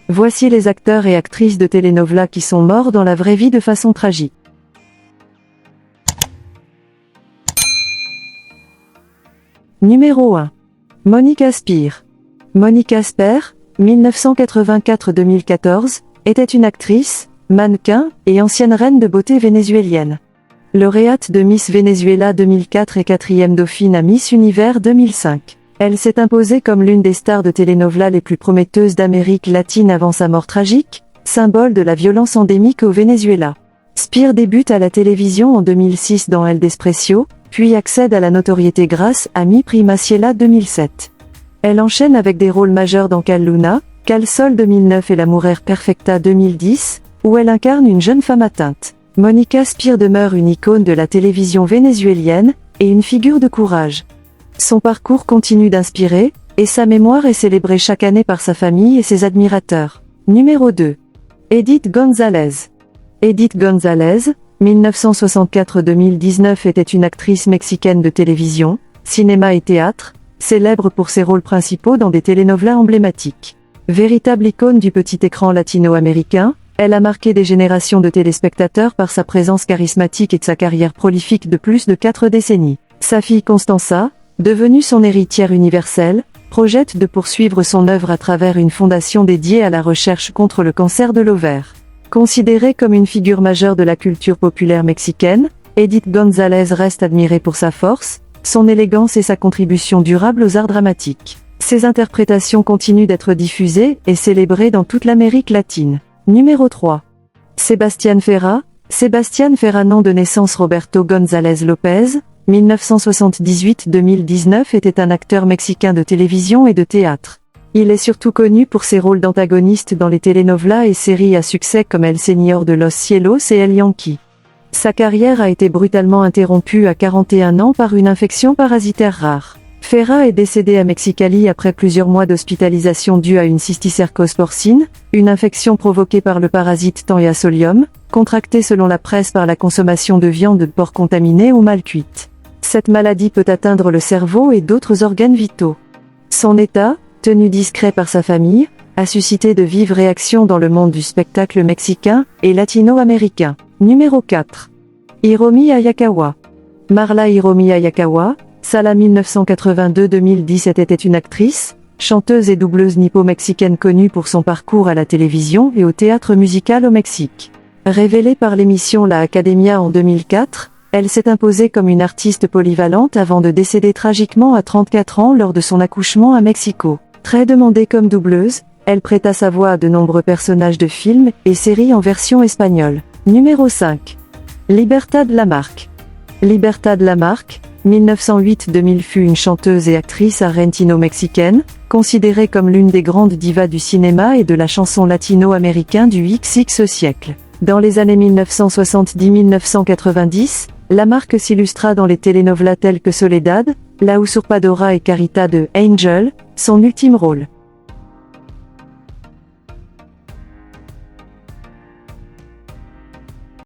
Voici les acteurs et actrices de telenovela qui sont morts dans la vraie vie de façon tragique. Numéro 1. Mónica Spear. Mónica Spear, 1984-2014, était une actrice, mannequin et ancienne reine de beauté vénézuélienne. Lauréate de Miss Venezuela 2004 et 4e dauphine à Miss Univers 2005. Elle s'est imposée comme l'une des stars de telenovela les plus prometteuses d'Amérique latine avant sa mort tragique, symbole de la violence endémique au Venezuela. Spear débute à la télévision en 2006 dans El Desprecio, puis accède à la notoriété grâce à Mi Prima Ciela 2007. Elle enchaîne avec des rôles majeurs dans Cal Luna, Cal Sol 2009 et La Mujer Perfecta 2010, où elle incarne une jeune femme atteinte. Mónica Spear demeure une icône de la télévision vénézuélienne, et une figure de courage. Son parcours continue d'inspirer, et sa mémoire est célébrée chaque année par sa famille et ses admirateurs. Numéro 2. Edith González. Edith González, 1964-2019 était une actrice mexicaine de télévision, cinéma et théâtre, célèbre pour ses rôles principaux dans des telenovelas emblématiques. Véritable icône du petit écran latino-américain, elle a marqué des générations de téléspectateurs par sa présence charismatique et sa carrière prolifique de plus de 4 décennies. Sa fille Constanza, devenue son héritière universelle, projette de poursuivre son œuvre à travers une fondation dédiée à la recherche contre le cancer de l'ovaire. Considérée comme une figure majeure de la culture populaire mexicaine, Edith González reste admirée pour sa force, son élégance et sa contribution durable aux arts dramatiques. Ses interprétations continuent d'être diffusées et célébrées dans toute l'Amérique latine. Numéro 3. Sebastián Ferra. Sebastián Ferra, nom de naissance Roberto González López, 1978-2019 était un acteur mexicain de télévision et de théâtre. Il est surtout connu pour ses rôles d'antagoniste dans les telenovelas et séries à succès comme El Señor de los Cielos et El Yankee. Sa carrière a été brutalement interrompue à 41 ans par une infection parasitaire rare. Ferra est décédé à Mexicali après plusieurs mois d'hospitalisation due à une cysticercose porcine, une infection provoquée par le parasite Tangia solium, contractée selon la presse par la consommation de viande de porc contaminée ou mal cuite. Cette maladie peut atteindre le cerveau et d'autres organes vitaux. Son état, tenu discret par sa famille, a suscité de vives réactions dans le monde du spectacle mexicain et latino-américain. Numéro 4. Hiromi Hayakawa. Marla Hiromi Hayakawa, Sala 1982-2010 était une actrice, chanteuse et doubleuse nippo-mexicaine connue pour son parcours à la télévision et au théâtre musical au Mexique. Révélée par l'émission La Academia en 2004, elle s'est imposée comme une artiste polyvalente avant de décéder tragiquement à 34 ans lors de son accouchement à Mexico. Très demandée comme doubleuse, elle prêta sa voix à de nombreux personnages de films et séries en version espagnole. Numéro 5. Libertad Lamarque. Libertad Lamarque, 1908-2000 fut une chanteuse et actrice argentino-mexicaine, considérée comme l'une des grandes divas du cinéma et de la chanson latino-américain du XX siècle. Dans les années 1970-1990, Lamarque s'illustra dans les telenovelas telles que Soledad, La Usurpadora et Carita de Angel, son ultime rôle.